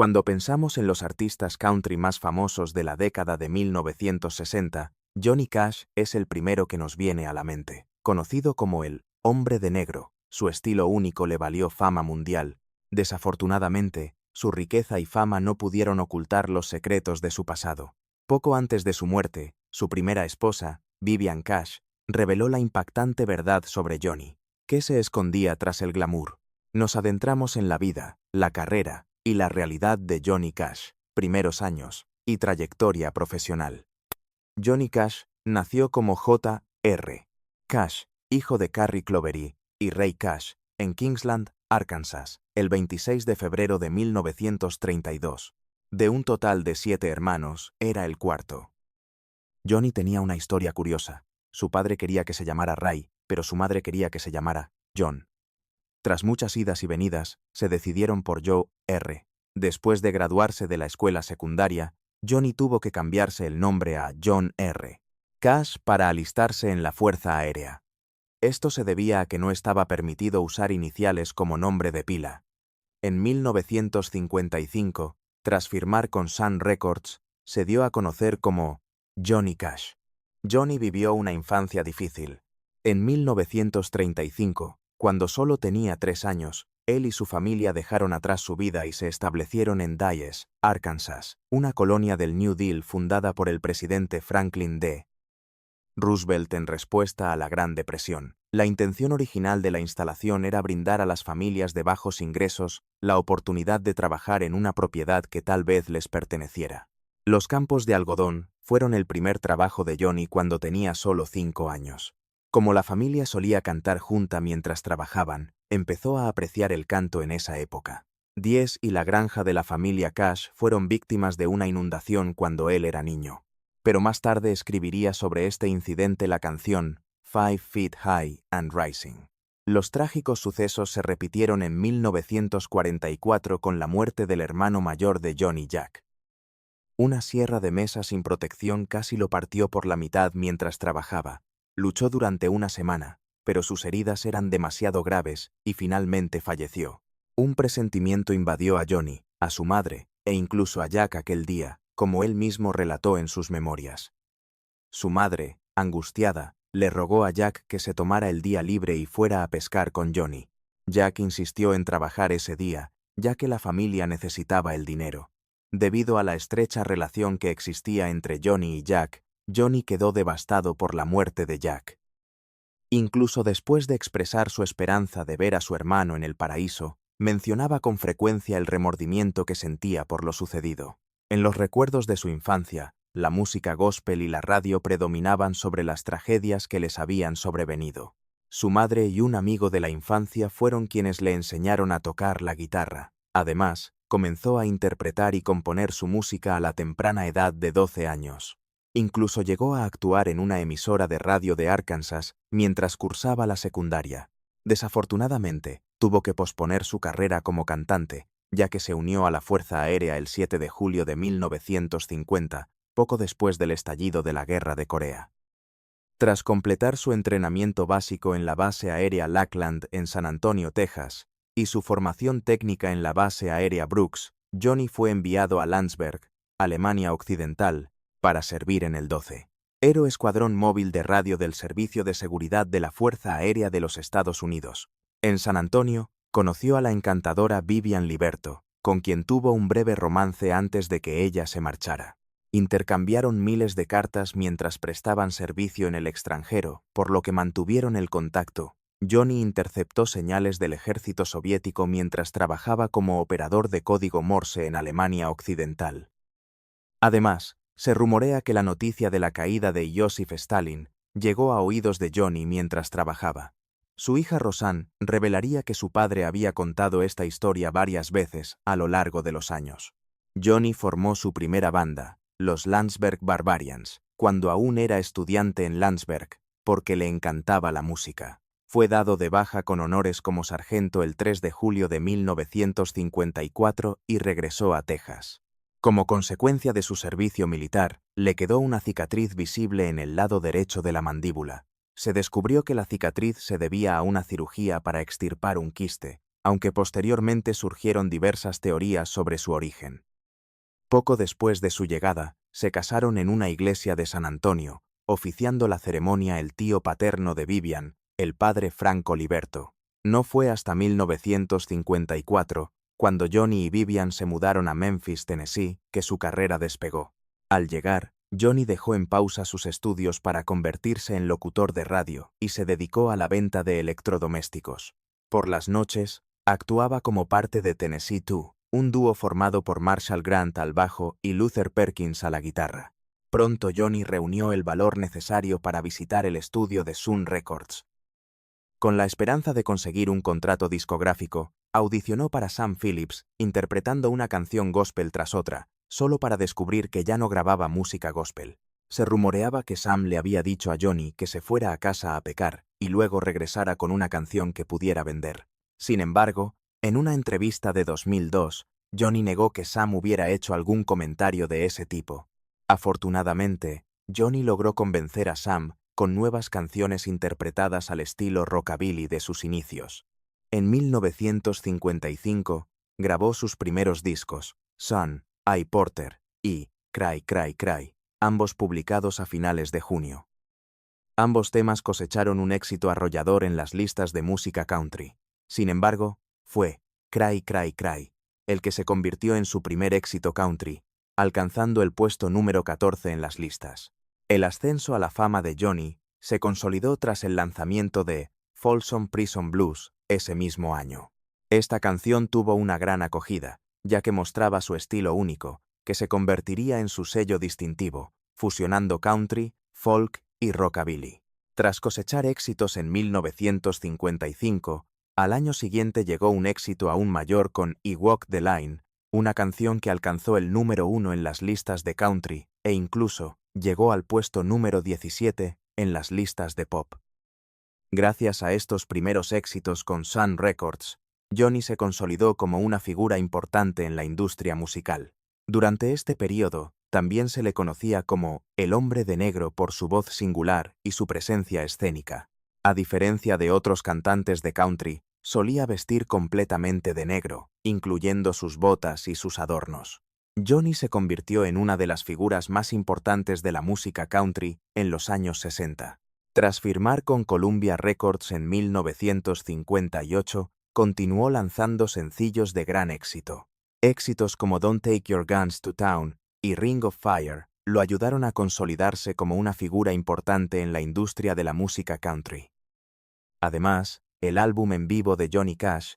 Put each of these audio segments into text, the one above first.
Cuando pensamos en los artistas country más famosos de la década de 1960, Johnny Cash es el primero que nos viene a la mente. Conocido como el «hombre de negro», su estilo único le valió fama mundial. Desafortunadamente, su riqueza y fama no pudieron ocultar los secretos de su pasado. Poco antes de su muerte, su primera esposa, Vivian Cash, reveló la impactante verdad sobre Johnny. ¿Qué se escondía tras el glamour? Nos adentramos en la vida, la carrera y la realidad de Johnny Cash, primeros años y trayectoria profesional. Johnny Cash nació como J.R. Cash, hijo de Carrie Clovery y Ray Cash, en Kingsland, Arkansas, el 26 de febrero de 1932. De un total de 7 hermanos, era el cuarto. Johnny tenía una historia curiosa. Su padre quería que se llamara Ray, pero su madre quería que se llamara John. Tras muchas idas y venidas, se decidieron por Joe R. Después de graduarse de la escuela secundaria, Johnny tuvo que cambiarse el nombre a John R. Cash para alistarse en la Fuerza Aérea. Esto se debía a que no estaba permitido usar iniciales como nombre de pila. En 1955, tras firmar con Sun Records, se dio a conocer como Johnny Cash. Johnny vivió una infancia difícil. En 1935, cuando solo tenía 3 años, él y su familia dejaron atrás su vida y se establecieron en Dyess, Arkansas, una colonia del New Deal fundada por el presidente Franklin D. Roosevelt en respuesta a la Gran Depresión. La intención original de la instalación era brindar a las familias de bajos ingresos la oportunidad de trabajar en una propiedad que tal vez les perteneciera. Los campos de algodón fueron el primer trabajo de Johnny cuando tenía solo 5 años. Como la familia solía cantar junta mientras trabajaban, empezó a apreciar el canto en esa época. Dyess y la granja de la familia Cash fueron víctimas de una inundación cuando él era niño. Pero más tarde escribiría sobre este incidente la canción 5 Feet High and Rising. Los trágicos sucesos se repitieron en 1944 con la muerte del hermano mayor de Johnny, Jack. Una sierra de mesa sin protección casi lo partió por la mitad mientras trabajaba. Luchó durante una semana, pero sus heridas eran demasiado graves y finalmente falleció. Un presentimiento invadió a Johnny, a su madre e incluso a Jack aquel día, como él mismo relató en sus memorias. Su madre, angustiada, le rogó a Jack que se tomara el día libre y fuera a pescar con Johnny. Jack insistió en trabajar ese día, ya que la familia necesitaba el dinero. Debido a la estrecha relación que existía entre Johnny y Jack, Johnny quedó devastado por la muerte de Jack. Incluso después de expresar su esperanza de ver a su hermano en el paraíso, mencionaba con frecuencia el remordimiento que sentía por lo sucedido. En los recuerdos de su infancia, la música gospel y la radio predominaban sobre las tragedias que les habían sobrevenido. Su madre y un amigo de la infancia fueron quienes le enseñaron a tocar la guitarra. Además, comenzó a interpretar y componer su música a la temprana edad de 12 años. Incluso llegó a actuar en una emisora de radio de Arkansas mientras cursaba la secundaria. Desafortunadamente, tuvo que posponer su carrera como cantante, ya que se unió a la Fuerza Aérea el 7 de julio de 1950, poco después del estallido de la Guerra de Corea. Tras completar su entrenamiento básico en la Base Aérea Lackland en San Antonio, Texas, y su formación técnica en la Base Aérea Brooks, Johnny fue enviado a Landsberg, Alemania Occidental, para servir en el 12. Aero Escuadrón Móvil de Radio del Servicio de Seguridad de la Fuerza Aérea de los Estados Unidos. En San Antonio, conoció a la encantadora Vivian Liberto, con quien tuvo un breve romance antes de que ella se marchara. Intercambiaron miles de cartas mientras prestaban servicio en el extranjero, por lo que mantuvieron el contacto. Johnny interceptó señales del ejército soviético mientras trabajaba como operador de código Morse en Alemania Occidental. Además, se rumorea que la noticia de la caída de Joseph Stalin llegó a oídos de Johnny mientras trabajaba. Su hija Rosanne revelaría que su padre había contado esta historia varias veces a lo largo de los años. Johnny formó su primera banda, los Landsberg Barbarians, cuando aún era estudiante en Landsberg, porque le encantaba la música. Fue dado de baja con honores como sargento el 3 de julio de 1954 y regresó a Texas. Como consecuencia de su servicio militar, le quedó una cicatriz visible en el lado derecho de la mandíbula. Se descubrió que la cicatriz se debía a una cirugía para extirpar un quiste, aunque posteriormente surgieron diversas teorías sobre su origen. Poco después de su llegada, se casaron en una iglesia de San Antonio, oficiando la ceremonia el tío paterno de Vivian, el padre Frank Oliverto. No fue hasta 1954, cuando Johnny y Vivian se mudaron a Memphis, Tennessee, que su carrera despegó. Al llegar, Johnny dejó en pausa sus estudios para convertirse en locutor de radio y se dedicó a la venta de electrodomésticos. Por las noches, actuaba como parte de Tennessee 2, un dúo formado por Marshall Grant al bajo y Luther Perkins a la guitarra. Pronto Johnny reunió el valor necesario para visitar el estudio de Sun Records. Con la esperanza de conseguir un contrato discográfico, audicionó para Sam Phillips, interpretando una canción gospel tras otra, solo para descubrir que ya no grababa música gospel. Se rumoreaba que Sam le había dicho a Johnny que se fuera a casa a pecar y luego regresara con una canción que pudiera vender. Sin embargo, en una entrevista de 2002, Johnny negó que Sam hubiera hecho algún comentario de ese tipo. Afortunadamente, Johnny logró convencer a Sam con nuevas canciones interpretadas al estilo rockabilly de sus inicios. En 1955, grabó sus primeros discos, Son, I Porter y Cry Cry Cry, ambos publicados a finales de junio. Ambos temas cosecharon un éxito arrollador en las listas de música country. Sin embargo, fue Cry Cry Cry el que se convirtió en su primer éxito country, alcanzando el puesto número 14 en las listas. El ascenso a la fama de Johnny se consolidó tras el lanzamiento de Folsom Prison Blues ese mismo año. Esta canción tuvo una gran acogida, ya que mostraba su estilo único, que se convertiría en su sello distintivo, fusionando country, folk y rockabilly. Tras cosechar éxitos en 1955, al año siguiente llegó un éxito aún mayor con I Walk the Line, una canción que alcanzó el número 1 en las listas de country e incluso llegó al puesto número 17 en las listas de pop. Gracias a estos primeros éxitos con Sun Records, Johnny se consolidó como una figura importante en la industria musical. Durante este periodo, también se le conocía como el hombre de negro por su voz singular y su presencia escénica. A diferencia de otros cantantes de country, solía vestir completamente de negro, incluyendo sus botas y sus adornos. Johnny se convirtió en una de las figuras más importantes de la música country en los años 60. Tras firmar con Columbia Records en 1958, continuó lanzando sencillos de gran éxito. Éxitos como Don't Take Your Guns to Town y Ring of Fire lo ayudaron a consolidarse como una figura importante en la industria de la música country. Además, el álbum en vivo de Johnny Cash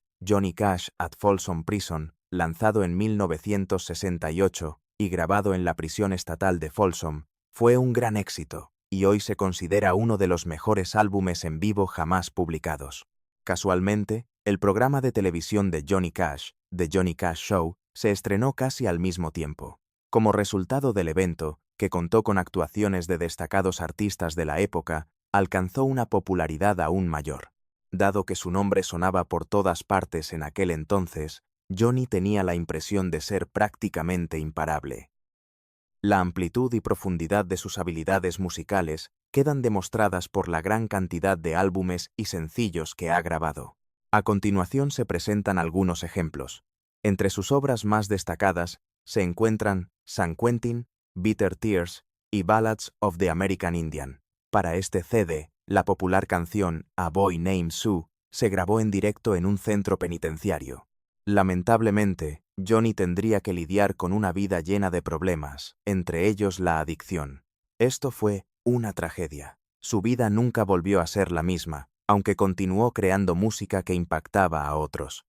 at Folsom Prison, lanzado en 1968 y grabado en la prisión estatal de Folsom, fue un gran éxito, y hoy se considera uno de los mejores álbumes en vivo jamás publicados. Casualmente, el programa de televisión de Johnny Cash, The Johnny Cash Show, se estrenó casi al mismo tiempo. Como resultado del evento, que contó con actuaciones de destacados artistas de la época, alcanzó una popularidad aún mayor. Dado que su nombre sonaba por todas partes en aquel entonces, Johnny tenía la impresión de ser prácticamente imparable. La amplitud y profundidad de sus habilidades musicales quedan demostradas por la gran cantidad de álbumes y sencillos que ha grabado. A continuación se presentan algunos ejemplos. Entre sus obras más destacadas se encuentran San Quentin, Bitter Tears y Ballads of the American Indian. Para este CD, la popular canción A Boy Named Sue se grabó en directo en un centro penitenciario. Lamentablemente, Johnny tendría que lidiar con una vida llena de problemas, entre ellos la adicción. Esto fue una tragedia. Su vida nunca volvió a ser la misma, aunque continuó creando música que impactaba a otros.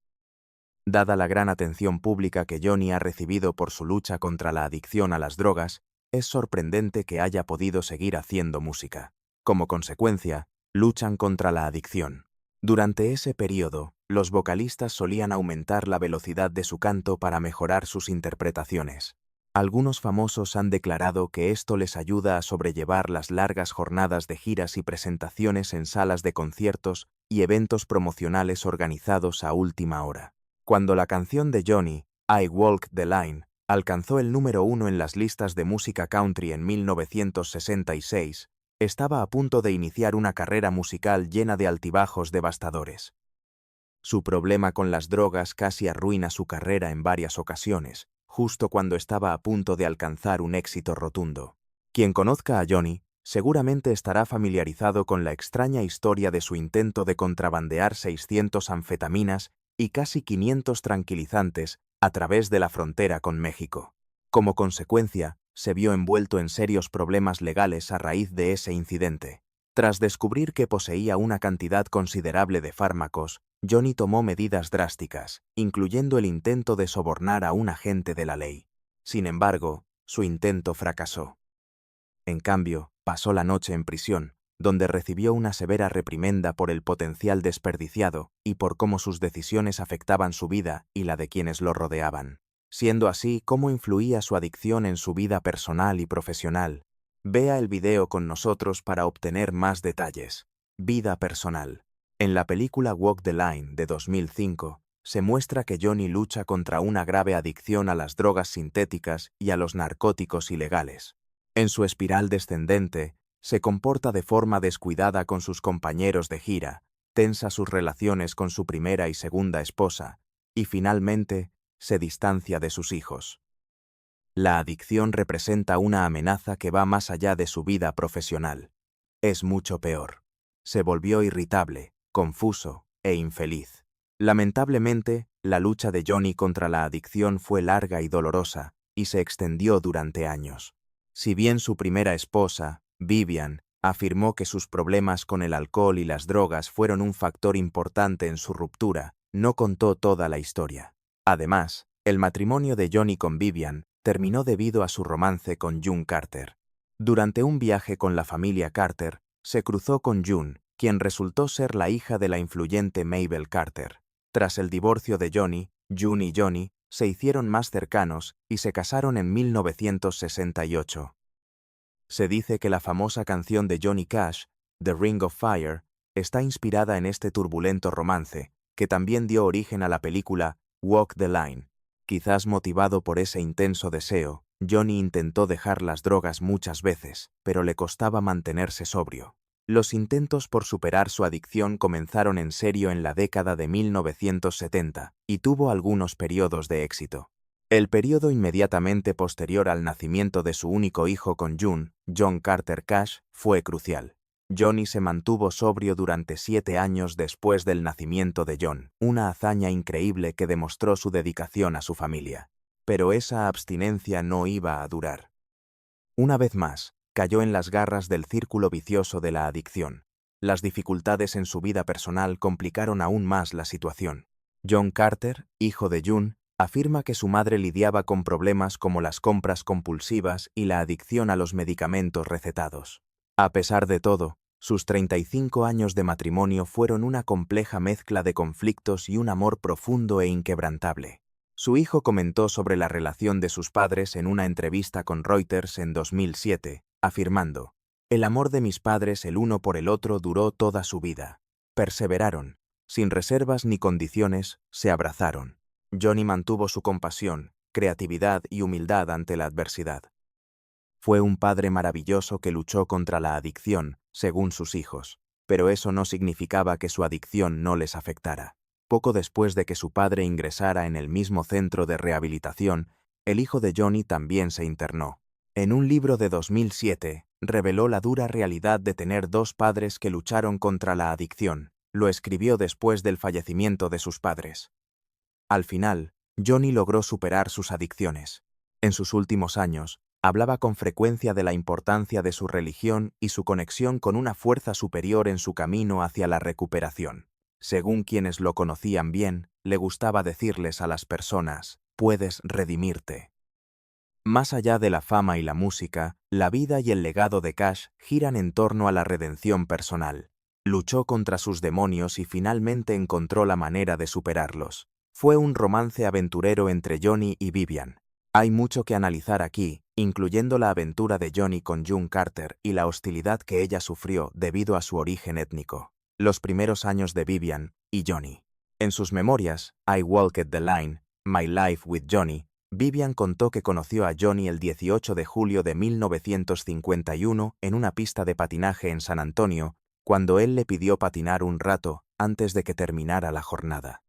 Dada la gran atención pública que Johnny ha recibido por su lucha contra la adicción a las drogas, es sorprendente que haya podido seguir haciendo música. Como consecuencia, luchan contra la adicción. Durante ese periodo, los vocalistas solían aumentar la velocidad de su canto para mejorar sus interpretaciones. Algunos famosos han declarado que esto les ayuda a sobrellevar las largas jornadas de giras y presentaciones en salas de conciertos y eventos promocionales organizados a última hora. Cuando la canción de Johnny, I Walk the Line, alcanzó el número 1 en las listas de música country en 1966, estaba a punto de iniciar una carrera musical llena de altibajos devastadores. Su problema con las drogas casi arruina su carrera en varias ocasiones, justo cuando estaba a punto de alcanzar un éxito rotundo. Quien conozca a Johnny seguramente estará familiarizado con la extraña historia de su intento de contrabandear 600 anfetaminas y casi 500 tranquilizantes a través de la frontera con México. Como consecuencia, se vio envuelto en serios problemas legales a raíz de ese incidente. Tras descubrir que poseía una cantidad considerable de fármacos, Johnny tomó medidas drásticas, incluyendo el intento de sobornar a un agente de la ley. Sin embargo, su intento fracasó. En cambio, pasó la noche en prisión, donde recibió una severa reprimenda por el potencial desperdiciado y por cómo sus decisiones afectaban su vida y la de quienes lo rodeaban. Siendo así, cómo influía su adicción en su vida personal y profesional. Vea el video con nosotros para obtener más detalles. Vida personal. En la película Walk the Line de 2005, se muestra que Johnny lucha contra una grave adicción a las drogas sintéticas y a los narcóticos ilegales. En su espiral descendente, se comporta de forma descuidada con sus compañeros de gira, tensa sus relaciones con su primera y segunda esposa, y finalmente, se distancia de sus hijos. La adicción representa una amenaza que va más allá de su vida profesional. Es mucho peor. Se volvió irritable, confuso e infeliz. Lamentablemente, la lucha de Johnny contra la adicción fue larga y dolorosa, y se extendió durante años. Si bien su primera esposa, Vivian, afirmó que sus problemas con el alcohol y las drogas fueron un factor importante en su ruptura, no contó toda la historia. Además, el matrimonio de Johnny con Vivian terminó debido a su romance con June Carter. Durante un viaje con la familia Carter, se cruzó con June, quien resultó ser la hija de la influyente Mabel Carter. Tras el divorcio de Johnny, June y Johnny se hicieron más cercanos y se casaron en 1968. Se dice que la famosa canción de Johnny Cash, The Ring of Fire, está inspirada en este turbulento romance, que también dio origen a la película Walk the Line. Quizás motivado por ese intenso deseo, Johnny intentó dejar las drogas muchas veces, pero le costaba mantenerse sobrio. Los intentos por superar su adicción comenzaron en serio en la década de 1970 y tuvo algunos periodos de éxito. El periodo inmediatamente posterior al nacimiento de su único hijo con June, John Carter Cash, fue crucial. Johnny se mantuvo sobrio durante 7 años después del nacimiento de John, una hazaña increíble que demostró su dedicación a su familia. Pero esa abstinencia no iba a durar. Una vez más, cayó en las garras del círculo vicioso de la adicción. Las dificultades en su vida personal complicaron aún más la situación. John Carter, hijo de June, afirma que su madre lidiaba con problemas como las compras compulsivas y la adicción a los medicamentos recetados. A pesar de todo, sus 35 años de matrimonio fueron una compleja mezcla de conflictos y un amor profundo e inquebrantable. Su hijo comentó sobre la relación de sus padres en una entrevista con Reuters en 2007, afirmando: «El amor de mis padres el uno por el otro duró toda su vida. Perseveraron. Sin reservas ni condiciones, se abrazaron». Johnny mantuvo su compasión, creatividad y humildad ante la adversidad. Fue un padre maravilloso que luchó contra la adicción, según sus hijos, pero eso no significaba que su adicción no les afectara. Poco después de que su padre ingresara en el mismo centro de rehabilitación, el hijo de Johnny también se internó. En un libro de 2007, reveló la dura realidad de tener 2 padres que lucharon contra la adicción. Lo escribió después del fallecimiento de sus padres. Al final, Johnny logró superar sus adicciones. En sus últimos años, hablaba con frecuencia de la importancia de su religión y su conexión con una fuerza superior en su camino hacia la recuperación. Según quienes lo conocían bien, le gustaba decirles a las personas: «Puedes redimirte». Más allá de la fama y la música, la vida y el legado de Cash giran en torno a la redención personal. Luchó contra sus demonios y finalmente encontró la manera de superarlos. Fue un romance aventurero entre Johnny y Vivian. Hay mucho que analizar aquí, incluyendo la aventura de Johnny con June Carter y la hostilidad que ella sufrió debido a su origen étnico. Los primeros años de Vivian y Johnny. En sus memorias, I Walked the Line, My Life with Johnny, Vivian contó que conoció a Johnny el 18 de julio de 1951 en una pista de patinaje en San Antonio, cuando él le pidió patinar un rato antes de que terminara la jornada.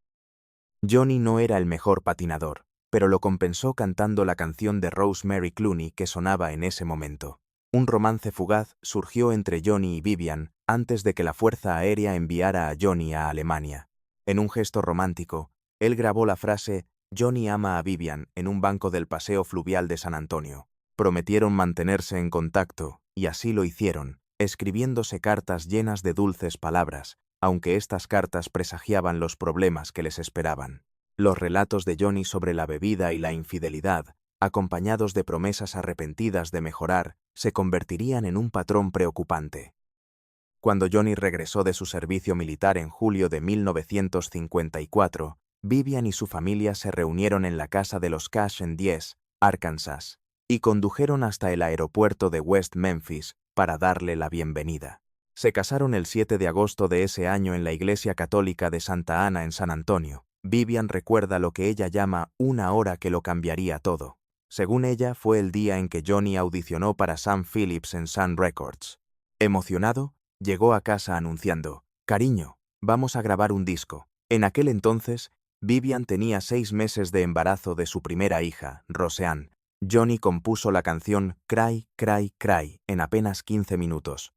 Johnny no era el mejor patinador, pero lo compensó cantando la canción de Rosemary Clooney que sonaba en ese momento. Un romance fugaz surgió entre Johnny y Vivian antes de que la Fuerza Aérea enviara a Johnny a Alemania. En un gesto romántico, él grabó la frase «Johnny ama a Vivian» en un banco del Paseo Fluvial de San Antonio. Prometieron mantenerse en contacto, y así lo hicieron, escribiéndose cartas llenas de dulces palabras, aunque estas cartas presagiaban los problemas que les esperaban. Los relatos de Johnny sobre la bebida y la infidelidad, acompañados de promesas arrepentidas de mejorar, se convertirían en un patrón preocupante. Cuando Johnny regresó de su servicio militar en julio de 1954, Vivian y su familia se reunieron en la casa de los Cash en Diez, Arkansas, y condujeron hasta el aeropuerto de West Memphis para darle la bienvenida. Se casaron el 7 de agosto de ese año en la iglesia católica de Santa Ana en San Antonio. Vivian recuerda lo que ella llama una hora que lo cambiaría todo. Según ella, fue el día en que Johnny audicionó para Sam Phillips en Sun Records. Emocionado, llegó a casa anunciando, «Cariño, vamos a grabar un disco». En aquel entonces, Vivian tenía 6 meses de embarazo de su primera hija, Roseanne. Johnny compuso la canción Cry, Cry, Cry en apenas 15 minutos.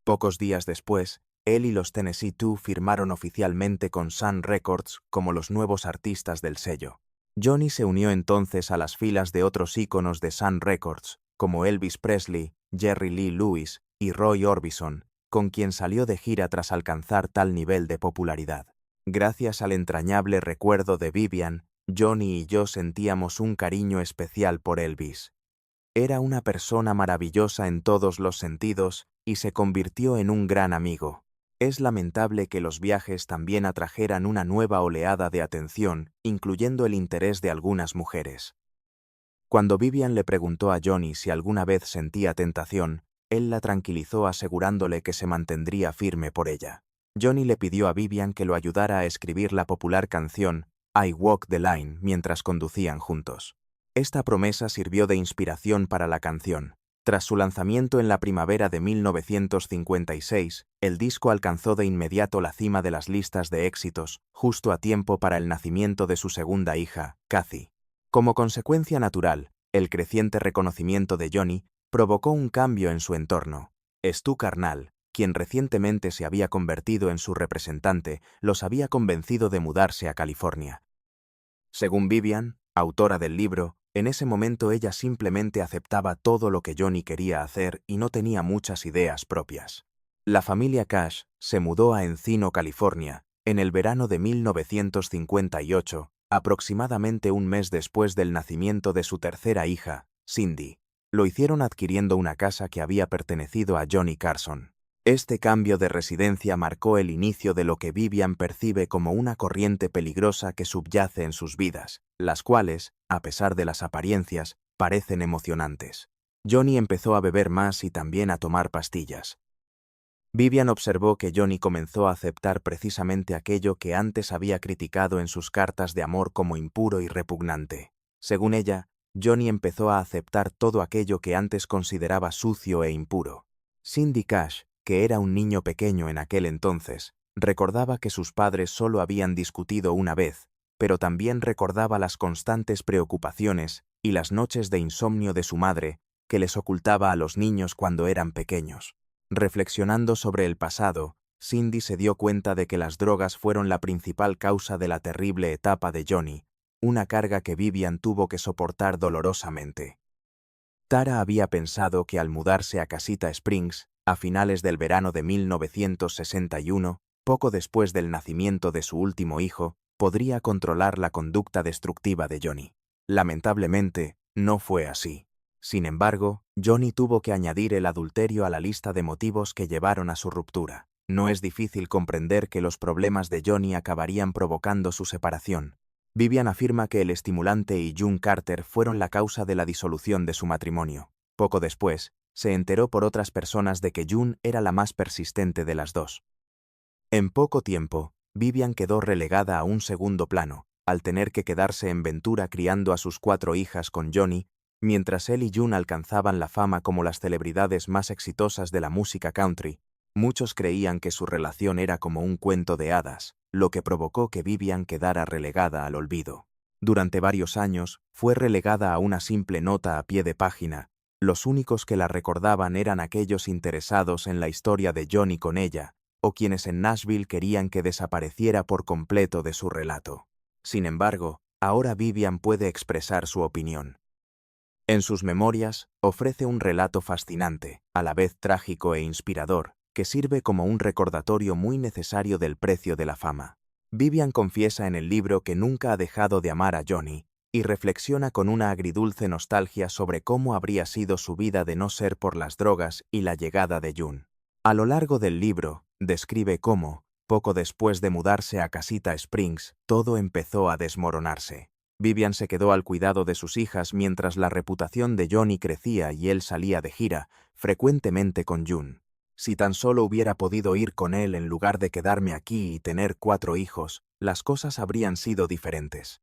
Pocos días después, él y los Tennessee Two firmaron oficialmente con Sun Records como los nuevos artistas del sello. Johnny se unió entonces a las filas de otros íconos de Sun Records, como Elvis Presley, Jerry Lee Lewis y Roy Orbison, con quien salió de gira tras alcanzar tal nivel de popularidad. Gracias al entrañable recuerdo de Vivian, Johnny y yo sentíamos un cariño especial por Elvis. Era una persona maravillosa en todos los sentidos y se convirtió en un gran amigo. Es lamentable que los viajes también atrajeran una nueva oleada de atención, incluyendo el interés de algunas mujeres. Cuando Vivian le preguntó a Johnny si alguna vez sentía tentación, él la tranquilizó asegurándole que se mantendría firme por ella. Johnny le pidió a Vivian que lo ayudara a escribir la popular canción I Walk the Line mientras conducían juntos. Esta promesa sirvió de inspiración para la canción. Tras su lanzamiento en la primavera de 1956, el disco alcanzó de inmediato la cima de las listas de éxitos, justo a tiempo para el nacimiento de su segunda hija, Kathy. Como consecuencia natural, el creciente reconocimiento de Johnny provocó un cambio en su entorno. Stu Carnal, quien recientemente se había convertido en su representante, los había convencido de mudarse a California. Según Vivian, autora del libro, en ese momento ella simplemente aceptaba todo lo que Johnny quería hacer y no tenía muchas ideas propias. La familia Cash se mudó a Encino, California, en el verano de 1958, aproximadamente un mes después del nacimiento de su tercera hija, Cindy. Lo hicieron adquiriendo una casa que había pertenecido a Johnny Carson. Este cambio de residencia marcó el inicio de lo que Vivian percibe como una corriente peligrosa que subyace en sus vidas, las cuales, a pesar de las apariencias, parecen emocionantes. Johnny empezó a beber más y también a tomar pastillas. Vivian observó que Johnny comenzó a aceptar precisamente aquello que antes había criticado en sus cartas de amor como impuro y repugnante. Según ella, Johnny empezó a aceptar todo aquello que antes consideraba sucio e impuro. Cindy Cash, que era un niño pequeño en aquel entonces, recordaba que sus padres solo habían discutido una vez, pero también recordaba las constantes preocupaciones y las noches de insomnio de su madre que les ocultaba a los niños cuando eran pequeños. Reflexionando sobre el pasado, Cindy se dio cuenta de que las drogas fueron la principal causa de la terrible etapa de Johnny, una carga que Vivian tuvo que soportar dolorosamente. Tara había pensado que al mudarse a Casita Springs, a finales del verano de 1961, poco después del nacimiento de su último hijo, podría controlar la conducta destructiva de Johnny. Lamentablemente, no fue así. Sin embargo, Johnny tuvo que añadir el adulterio a la lista de motivos que llevaron a su ruptura. No es difícil comprender que los problemas de Johnny acabarían provocando su separación. Vivian afirma que el estimulante y June Carter fueron la causa de la disolución de su matrimonio. Poco después, se enteró por otras personas de que June era la más persistente de las dos. En poco tiempo, Vivian quedó relegada a un segundo plano, al tener que quedarse en Ventura criando a sus 4 hijas con Johnny, mientras él y June alcanzaban la fama como las celebridades más exitosas de la música country. Muchos creían que su relación era como un cuento de hadas, lo que provocó que Vivian quedara relegada al olvido. Durante varios años, fue relegada a una simple nota a pie de página. Los únicos que la recordaban eran aquellos interesados en la historia de Johnny con ella, o quienes en Nashville querían que desapareciera por completo de su relato. Sin embargo, ahora Vivian puede expresar su opinión. En sus memorias, ofrece un relato fascinante, a la vez trágico e inspirador, que sirve como un recordatorio muy necesario del precio de la fama. Vivian confiesa en el libro que nunca ha dejado de amar a Johnny, y reflexiona con una agridulce nostalgia sobre cómo habría sido su vida de no ser por las drogas y la llegada de June. A lo largo del libro, describe cómo, poco después de mudarse a Casita Springs, todo empezó a desmoronarse. Vivian se quedó al cuidado de sus hijas mientras la reputación de Johnny crecía y él salía de gira, frecuentemente con June. Si tan solo hubiera podido ir con él en lugar de quedarme aquí y tener 4 hijos, las cosas habrían sido diferentes.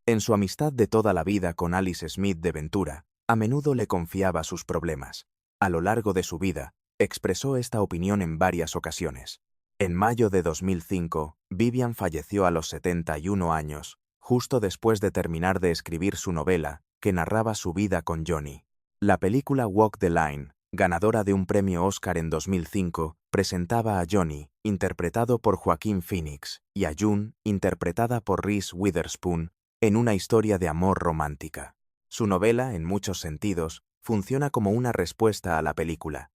En su amistad de toda la vida con Alice Smith de Ventura, a menudo le confiaba sus problemas. A lo largo de su vida, expresó esta opinión en varias ocasiones. En mayo de 2005, Vivian falleció a los 71 años, justo después de terminar de escribir su novela, que narraba su vida con Johnny. La película Walk the Line, ganadora de un premio Oscar en 2005, presentaba a Johnny, interpretado por Joaquin Phoenix, y a June, interpretada por Reese Witherspoon, en una historia de amor romántica. Su novela, en muchos sentidos, funciona como una respuesta a la película.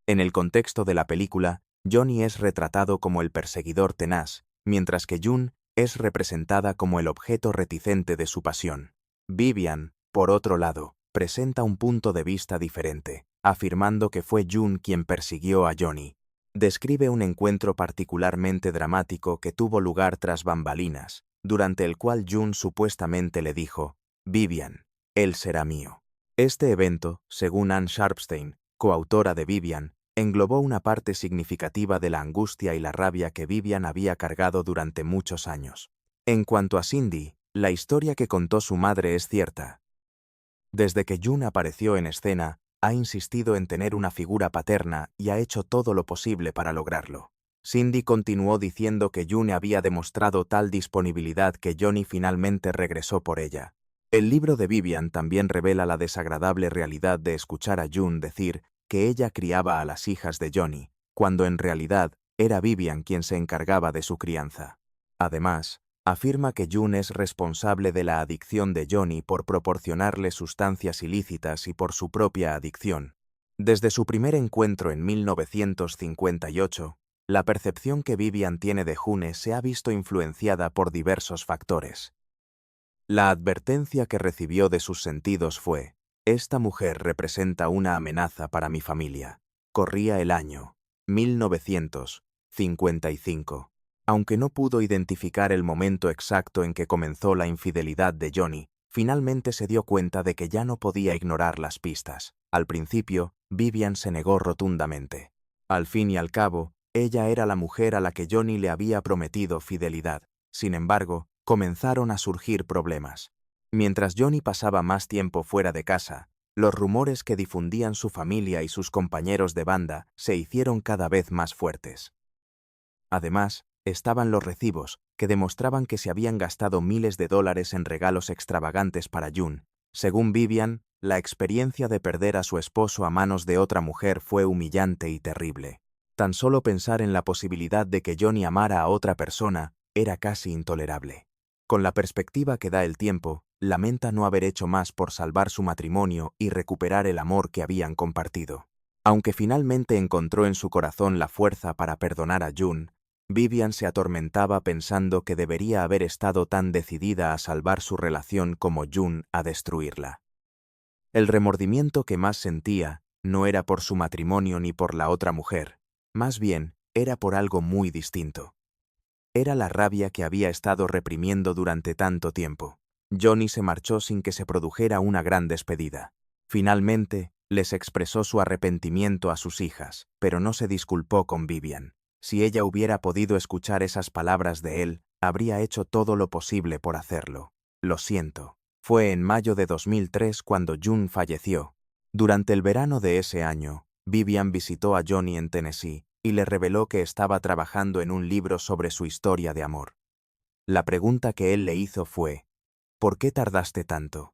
En el contexto de la película, Johnny es retratado como el perseguidor tenaz, mientras que June es representada como el objeto reticente de su pasión. Vivian, por otro lado, presenta un punto de vista diferente, afirmando que fue June quien persiguió a Johnny. Describe un encuentro particularmente dramático que tuvo lugar tras bambalinas, durante el cual June supuestamente le dijo: «Vivian, él será mío». Este evento, según Ann Sharpstein, coautora de Vivian, englobó una parte significativa de la angustia y la rabia que Vivian había cargado durante muchos años. En cuanto a Cindy, la historia que contó su madre es cierta. Desde que June apareció en escena, ha insistido en tener una figura paterna y ha hecho todo lo posible para lograrlo. Cindy continuó diciendo que June había demostrado tal disponibilidad que Johnny finalmente regresó por ella. El libro de Vivian también revela la desagradable realidad de escuchar a June decir que ella criaba a las hijas de Johnny, cuando en realidad era Vivian quien se encargaba de su crianza. Además, afirma que June es responsable de la adicción de Johnny por proporcionarle sustancias ilícitas y por su propia adicción. Desde su primer encuentro en 1958, la percepción que Vivian tiene de June se ha visto influenciada por diversos factores. La advertencia que recibió de sus sentidos fue: «Esta mujer representa una amenaza para mi familia». Corría el año 1955. Aunque no pudo identificar el momento exacto en que comenzó la infidelidad de Johnny, finalmente se dio cuenta de que ya no podía ignorar las pistas. Al principio, Vivian se negó rotundamente. Al fin y al cabo, ella era la mujer a la que Johnny le había prometido fidelidad. Sin embargo, comenzaron a surgir problemas. Mientras Johnny pasaba más tiempo fuera de casa, los rumores que difundían su familia y sus compañeros de banda se hicieron cada vez más fuertes. Además, estaban los recibos, que demostraban que se habían gastado miles de dólares en regalos extravagantes para June. Según Vivian, la experiencia de perder a su esposo a manos de otra mujer fue humillante y terrible. Tan solo pensar en la posibilidad de que Johnny amara a otra persona era casi intolerable. Con la perspectiva que da el tiempo, lamenta no haber hecho más por salvar su matrimonio y recuperar el amor que habían compartido. Aunque finalmente encontró en su corazón la fuerza para perdonar a June, Vivian se atormentaba pensando que debería haber estado tan decidida a salvar su relación como June a destruirla. El remordimiento que más sentía no era por su matrimonio ni por la otra mujer, más bien era por algo muy distinto. Era la rabia que había estado reprimiendo durante tanto tiempo. Johnny se marchó sin que se produjera una gran despedida. Finalmente, les expresó su arrepentimiento a sus hijas, pero no se disculpó con Vivian. Si ella hubiera podido escuchar esas palabras de él, habría hecho todo lo posible por hacerlo. «Lo siento». Fue en mayo de 2003 cuando June falleció. Durante el verano de ese año, Vivian visitó a Johnny en Tennessee y le reveló que estaba trabajando en un libro sobre su historia de amor. La pregunta que él le hizo fue: ¿por qué tardaste tanto?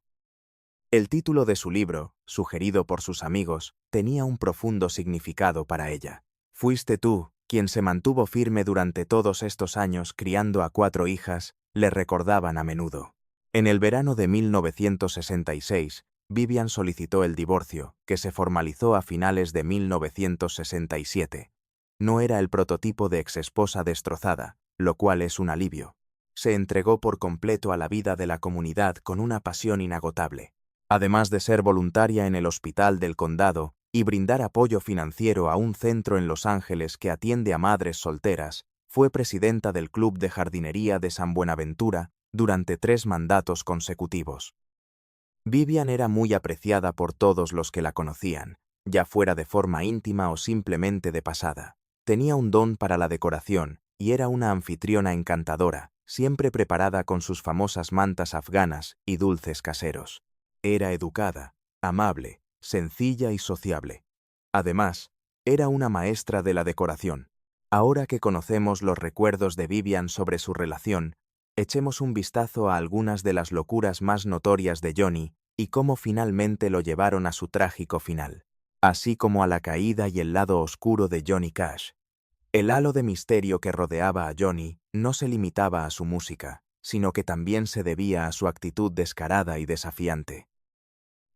El título de su libro, sugerido por sus amigos, tenía un profundo significado para ella. Fuiste tú quien se mantuvo firme durante todos estos años criando a 4 hijas, le recordaban a menudo. En el verano de 1966, Vivian solicitó el divorcio, que se formalizó a finales de 1967. No era el prototipo de exesposa destrozada, lo cual es un alivio. Se entregó por completo a la vida de la comunidad con una pasión inagotable. Además de ser voluntaria en el Hospital del Condado y brindar apoyo financiero a un centro en Los Ángeles que atiende a madres solteras, fue presidenta del Club de Jardinería de San Buenaventura durante 3 mandatos consecutivos. Vivian era muy apreciada por todos los que la conocían, ya fuera de forma íntima o simplemente de pasada. Tenía un don para la decoración y era una anfitriona encantadora, siempre preparada con sus famosas mantas afganas y dulces caseros. Era educada, amable, sencilla y sociable. Además, era una maestra de la decoración. Ahora que conocemos los recuerdos de Vivian sobre su relación, echemos un vistazo a algunas de las locuras más notorias de Johnny y cómo finalmente lo llevaron a su trágico final, así como a la caída y el lado oscuro de Johnny Cash. El halo de misterio que rodeaba a Johnny no se limitaba a su música, sino que también se debía a su actitud descarada y desafiante.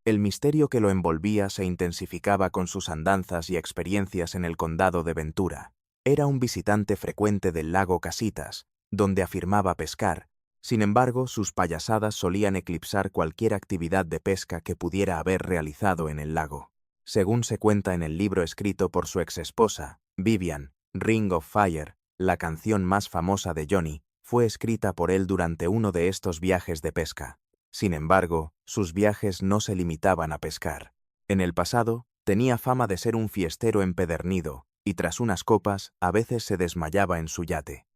El misterio que lo envolvía se intensificaba con sus andanzas y experiencias en el condado de Ventura. Era un visitante frecuente del lago Casitas, donde afirmaba pescar. Sin embargo, sus payasadas solían eclipsar cualquier actividad de pesca que pudiera haber realizado en el lago. Según se cuenta en el libro escrito por su exesposa, Vivian, Ring of Fire, la canción más famosa de Johnny, fue escrita por él durante uno de estos viajes de pesca. Sin embargo, sus viajes no se limitaban a pescar. En el pasado, tenía fama de ser un fiestero empedernido, y tras unas copas, a veces se desmayaba en su yate.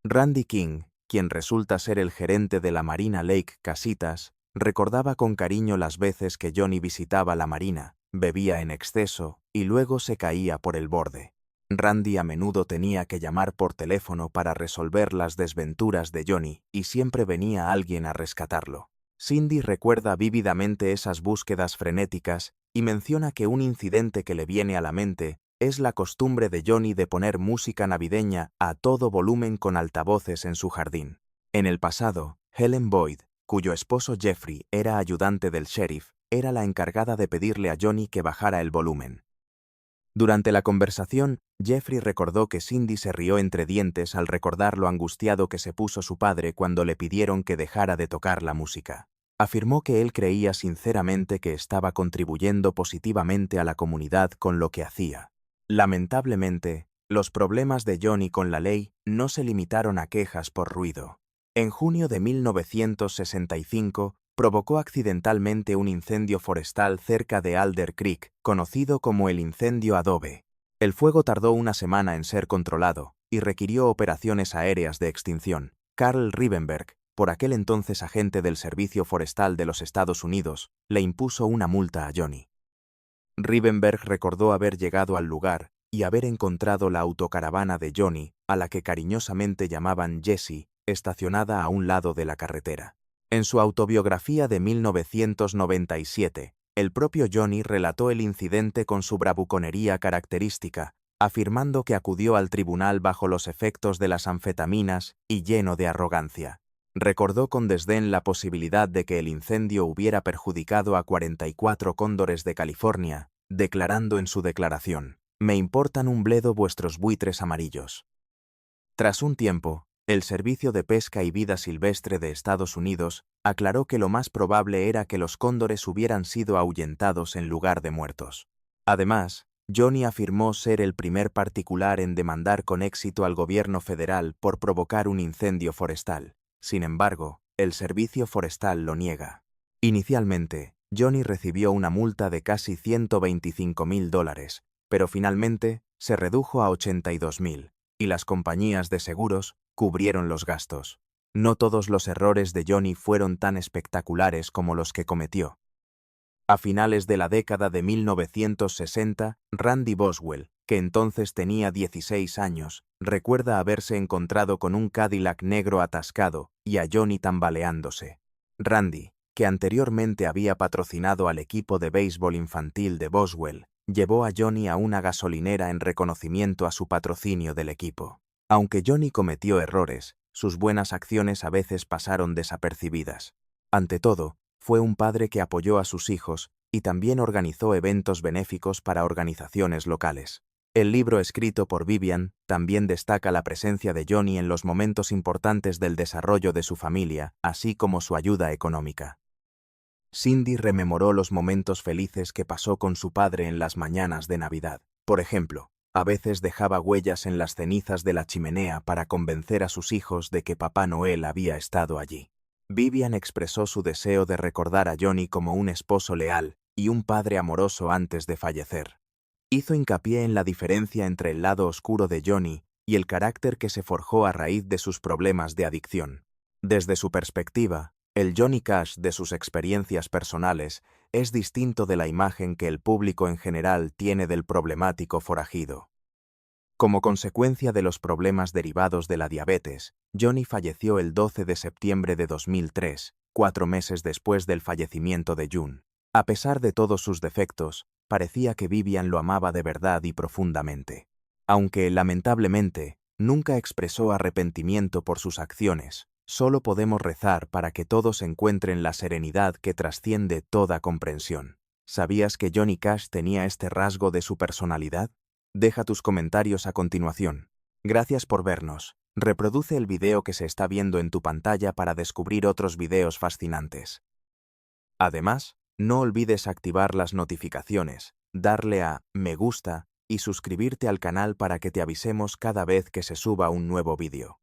Randy King, quien resulta ser el gerente de la Marina Lake Casitas, recordaba con cariño las veces que Johnny visitaba la marina, bebía en exceso y luego se caía por el borde. Randy a menudo tenía que llamar por teléfono para resolver las desventuras de Johnny y siempre venía alguien a rescatarlo. Cindy recuerda vívidamente esas búsquedas frenéticas y menciona que un incidente que le viene a la mente es la costumbre de Johnny de poner música navideña a todo volumen con altavoces en su jardín. En el pasado, Helen Boyd, cuyo esposo Jeffrey era ayudante del sheriff, era la encargada de pedirle a Johnny que bajara el volumen. Durante la conversación, Jeffrey recordó que Cindy se rió entre dientes al recordar lo angustiado que se puso su padre cuando le pidieron que dejara de tocar la música. Afirmó que él creía sinceramente que estaba contribuyendo positivamente a la comunidad con lo que hacía. Lamentablemente, los problemas de Johnny con la ley no se limitaron a quejas por ruido. En junio de 1965, provocó accidentalmente un incendio forestal cerca de Alder Creek, conocido como el incendio adobe. El fuego tardó una semana en ser controlado y requirió operaciones aéreas de extinción. Carl Rivenberg, por aquel entonces agente del Servicio Forestal de los Estados Unidos, le impuso una multa a Johnny. Rivenberg recordó haber llegado al lugar y haber encontrado la autocaravana de Johnny, a la que cariñosamente llamaban Jessie, estacionada a un lado de la carretera. En su autobiografía de 1997, el propio Johnny relató el incidente con su bravuconería característica, afirmando que acudió al tribunal bajo los efectos de las anfetaminas y lleno de arrogancia. Recordó con desdén la posibilidad de que el incendio hubiera perjudicado a 44 cóndores de California, declarando en su declaración: «Me importan un bledo vuestros buitres amarillos». Tras un tiempo, el Servicio de Pesca y Vida Silvestre de Estados Unidos aclaró que lo más probable era que los cóndores hubieran sido ahuyentados en lugar de muertos. Además, Johnny afirmó ser el primer particular en demandar con éxito al gobierno federal por provocar un incendio forestal. Sin embargo, el Servicio Forestal lo niega. Inicialmente, Johnny recibió una multa de casi $125,000, pero finalmente se redujo a $82,000, y las compañías de seguros cubrieron los gastos. No todos los errores de Johnny fueron tan espectaculares como los que cometió. A finales de la década de 1960, Randy Boswell, que entonces tenía 16 años, recuerda haberse encontrado con un Cadillac negro atascado y a Johnny tambaleándose. Randy, que anteriormente había patrocinado al equipo de béisbol infantil de Boswell, llevó a Johnny a una gasolinera en reconocimiento a su patrocinio del equipo. Aunque Johnny cometió errores, sus buenas acciones a veces pasaron desapercibidas. Ante todo, fue un padre que apoyó a sus hijos y también organizó eventos benéficos para organizaciones locales. El libro escrito por Vivian también destaca la presencia de Johnny en los momentos importantes del desarrollo de su familia, así como su ayuda económica. Cindy rememoró los momentos felices que pasó con su padre en las mañanas de Navidad. Por ejemplo, a veces dejaba huellas en las cenizas de la chimenea para convencer a sus hijos de que Papá Noel había estado allí. Vivian expresó su deseo de recordar a Johnny como un esposo leal y un padre amoroso antes de fallecer. Hizo hincapié en la diferencia entre el lado oscuro de Johnny y el carácter que se forjó a raíz de sus problemas de adicción. Desde su perspectiva, el Johnny Cash de sus experiencias personales es distinto de la imagen que el público en general tiene del problemático forajido. Como consecuencia de los problemas derivados de la diabetes, Johnny falleció el 12 de septiembre de 2003, 4 meses después del fallecimiento de June. A pesar de todos sus defectos, parecía que Vivian lo amaba de verdad y profundamente. Aunque, lamentablemente, nunca expresó arrepentimiento por sus acciones, solo podemos rezar para que todos encuentren la serenidad que trasciende toda comprensión. ¿Sabías que Johnny Cash tenía este rasgo de su personalidad? Deja tus comentarios a continuación. Gracias por vernos. Reproduce el video que se está viendo en tu pantalla para descubrir otros videos fascinantes. Además, no olvides activar las notificaciones, darle a me gusta y suscribirte al canal para que te avisemos cada vez que se suba un nuevo vídeo.